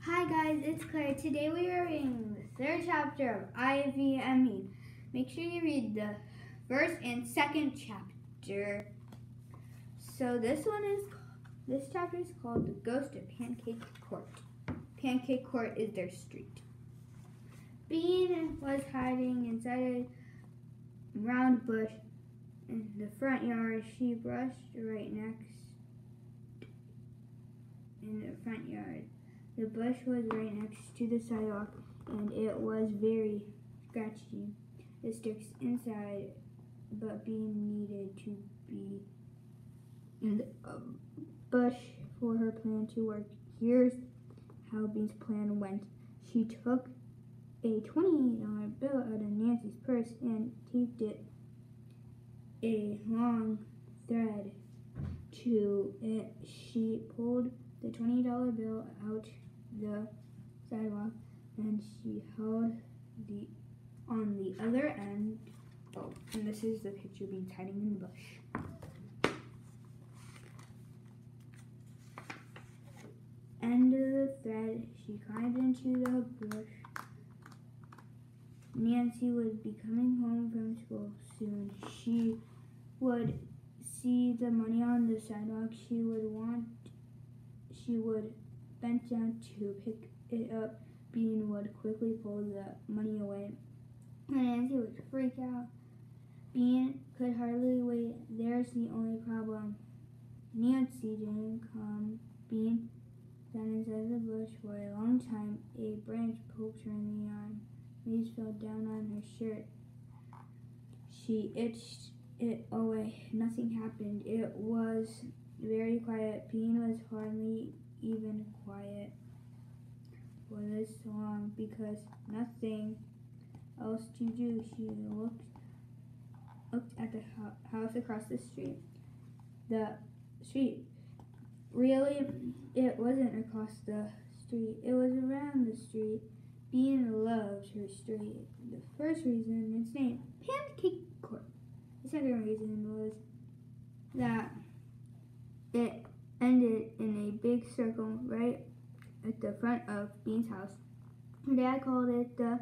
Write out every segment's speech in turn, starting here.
Hi guys, it's Claire. Today we are reading the third chapter of Ivy and Me. Make sure you read the first and second chapter. So this chapter is called The Ghost of Pancake Court. Pancake Court is their street. Bean was hiding inside a round bush in the front yard. She brushed right next in the front yard. The bush was right next to the sidewalk, and it was very scratchy. The sticks inside, but Bean needed to be in the bush for her plan to work. Here's how Bean's plan went. She took a $20 bill out of Nancy's purse and taped it a long thread to it. She pulled the $20 bill out the sidewalk, and she held on the other end. Oh, and this is the picture of Bean hiding in the bush. End of the thread. She climbed into the bush. Nancy would be coming home from school soon. She would see the money on the sidewalk. She would bend down to pick it up. Bean would quickly pull the money away, and Nancy would freak out. Bean could hardly wait. There's the only problem. Nancy didn't come. Bean sat inside the bush for a long time. A branch poked her in the arm. Leaves fell down on her shirt. She itched it away. Nothing happened. It was very quiet. Bean was hardly even quiet for this long because nothing else to do. She looked at the house across the street. The street. Really, it wasn't across the street. It was around the street. Bean loved her street. The first reason it's named Pancake Court. The second reason was that it ended in a big circle right at the front of Bean's house. Her dad called it the,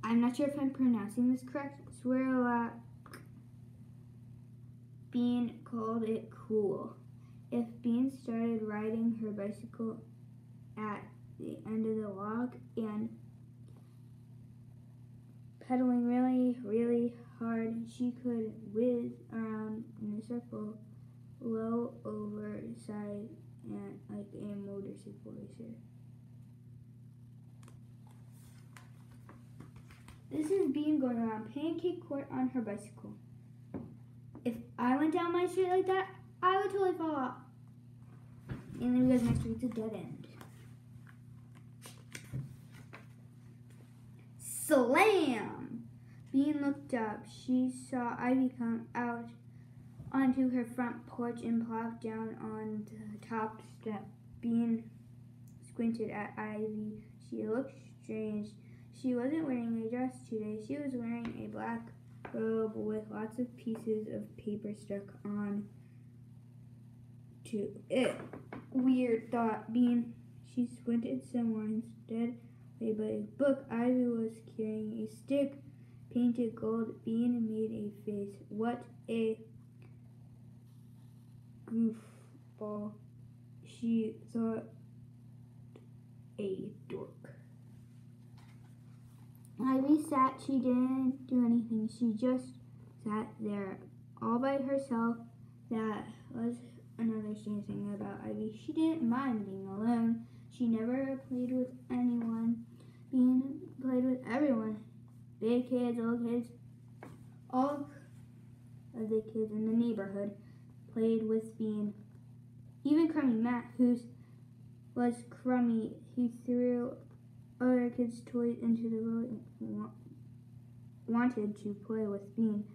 I'm not sure if I'm pronouncing this correct, Swirlak. Bean called it cool. If Bean started riding her bicycle at the end of the walk and pedaling really, really hard, she could whiz around in a circle low over side and like a motorcycle racer. This is Bean going around Pancake Court on her bicycle. If I went down my street like that, I would totally fall off. And then because my street's a dead end. Slam! Bean looked up. She saw Ivy come out onto her front porch and plop down on the top step. Bean squinted at Ivy. She looked strange. She wasn't wearing a dress today. She was wearing a black robe with lots of pieces of paper stuck on to it. Weird, thought Bean. She squinted some more instead. A big book. Ivy was carrying a stick painted gold. Bean made a face. What a goofball, she thought. A dork. Ivy sat. She didn't do anything. She just sat there all by herself. That was another strange thing about Ivy. She didn't mind being alone. She never played with anyone. Bean played with everyone. Big kids, little kids. All of the kids in the neighborhood played with Bean. Even Crummy Matt, who was crummy, he threw other kids' toys into the road and wanted to play with Bean.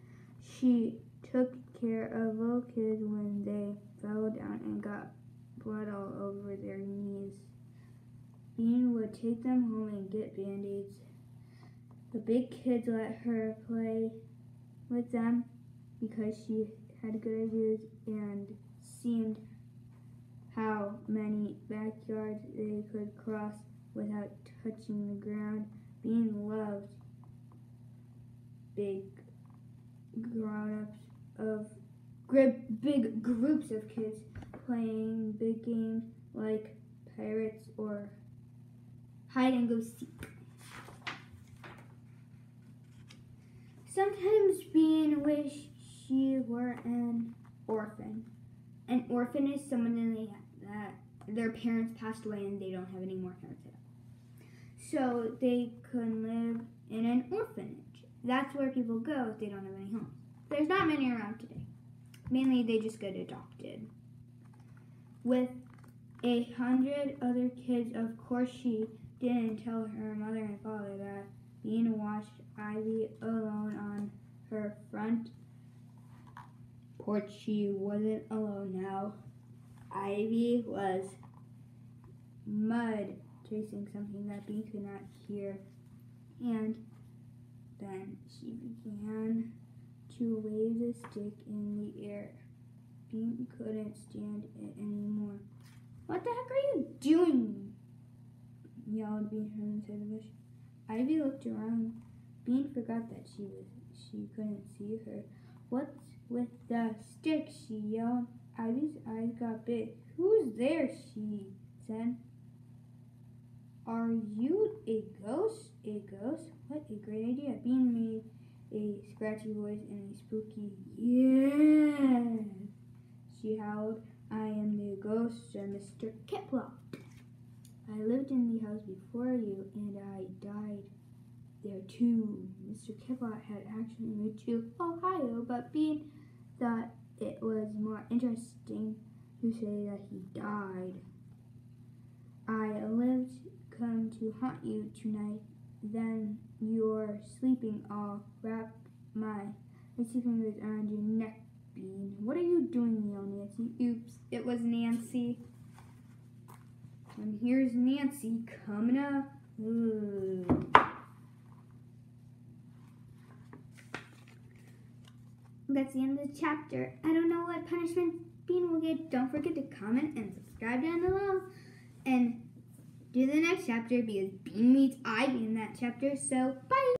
She took care of little kids when they fell down and got blood all over their knees. Bean would take them home and get Band-Aids. The big kids let her play with them because she had good ideas and seemed how many bad backyard they could cross without touching the ground. Being loved. Big grown-ups of big groups of kids playing big games like pirates or hide and go seek. Sometimes Bean wished she were an orphan. An orphan is someone that their parents passed away and they don't have any more parents. So they can live in an orphanage. That's where people go if they don't have any homes. There's not many around today. Mainly they just get adopted. With 100 other kids, of course she didn't tell her mother and father that Bean watched Ivy alone on her front porch. She wasn't alone now. Ivy was mud chasing something that Bean could not hear, and then she began to wave the stick in the air. Bean couldn't stand it anymore. "What the heck are you doing?" yelled Bean from inside the bush. Ivy looked around. Bean forgot that she couldn't see her. "What's with the stick?" she yelled. Ivy's eyes got big. "Who's there?" she said. "Are you a ghost?" "A ghost? What a great idea." Bean made a scratchy voice and a spooky "yes." She howled. "I am the ghost," said Mr. Kiplock. "I lived in the house before you, and I died there too." Mr. Kiplock had actually moved to Ohio, but Bean thought it was more interesting to say that he died. "I lived come to haunt you tonight. Then you're sleeping. I'll wrap my icy fingers around your neck, Bean." "What are you doing?" yelled Nancy. Oops, it was Nancy. And here's Nancy coming up. Ooh. That's the end of the chapter. I don't know what punishment Bean will get. Don't forget to comment and subscribe down below. And do the next chapter because Bean meets Ivy in that chapter. So, bye!